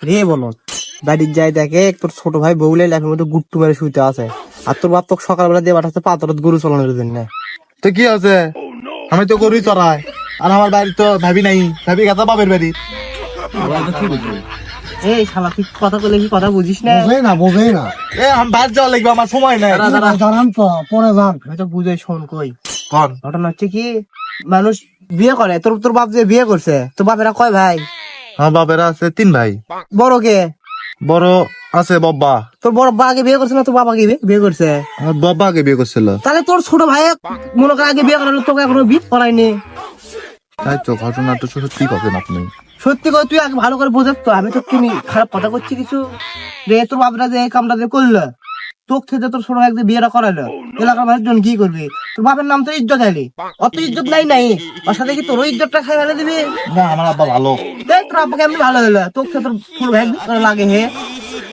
রে বলো, বাড়ির যাই দেখে তোর ছোট ভাই বউলে ল্যাপের মধ্যে গুট্টু মেরে শুইতে আছে, আর তোর বাপ তোকে সকালবেলা দিয়ে পাঠাচ্ছে পাথরত গরু চালানোর জন্য। তো কি আছে, আমি তো গরুই চড়াই, আর আমার বাড়ি তো ভাবি নাই, ভাবি গেছে বাপের বাড়ি। এই শালা তুই কথা বলে কি কথা বুঝিস না? বোঝে না। এ আমি বাইরে যাওয়া লাগবে, আমার সময় নাই। দাঁড়ান তো, পরে যান। আমি তো বুঝে শোন কই। কোন? ঘটনা হচ্ছে কি, মানুষ বিয়ে করে, তোর তোর বাপ যে বিয়ে করছে, তোর বাপেরা কয় ভাই? আমার বাপেরা আছে 3 ভাই। বড় কে? বড় আছে বাবা। তোর বড় বা আগে বিয়ে করছে না তোর বাবা আগে বিয়ে করছে? আমার বাবা আগে বিয়ে করছিল। তাহলে তোর ছোট ভাই মনে করে আগে বিয়ে করালো, তোকে এখনো বিয়ে করায়নি। তাই তো, ঘটনাটা সত্যি পাবেন আপনি। সত্যি করে তুই আগে ভালো করে বোঝাস তো, আমি তো তুমি খারাপ কথা করছি কিছু রে? তোর বাপরা যে এই কামটা যে করলো, তোর থেকে তোর ছোট ভাই বিয়েটা করালো, এলাকার মানুষজন কি করবি? তোর বাপের নাম তো ইজ্জত আলি, অত ইজ্জত নাই ওর সাথে কি তোর ইজ্জতটা খাই ফেলে দিবি? না, আমার আব্বা ভালো। দেখ তোর আব্বাকে এমনি ভালো হলো, তোর থেকে তোর ছোট ভাই বিয়ে করা লাগে হে।